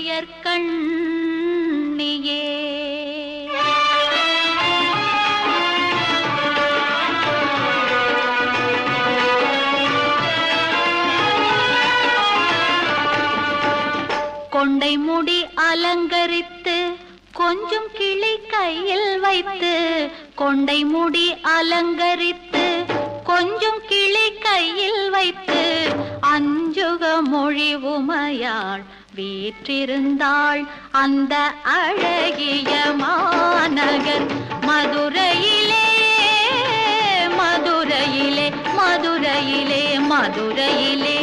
மங்கையர் கண்ணியே. கொண்டை முடி அலங்கரித்து கொஞ்சம் கிளி கையில் வைத்து, கொண்டை முடி அலங்கரித்து கொஞ்சம் கிளி கையில் வைத்து, அஞ்சுக மொழி உமையாள் வீற்றிருந்தாள் அந்த அழகிய மாநகர் மதுரையிலே. மதுரையிலே மதுரையிலே மதுரையிலே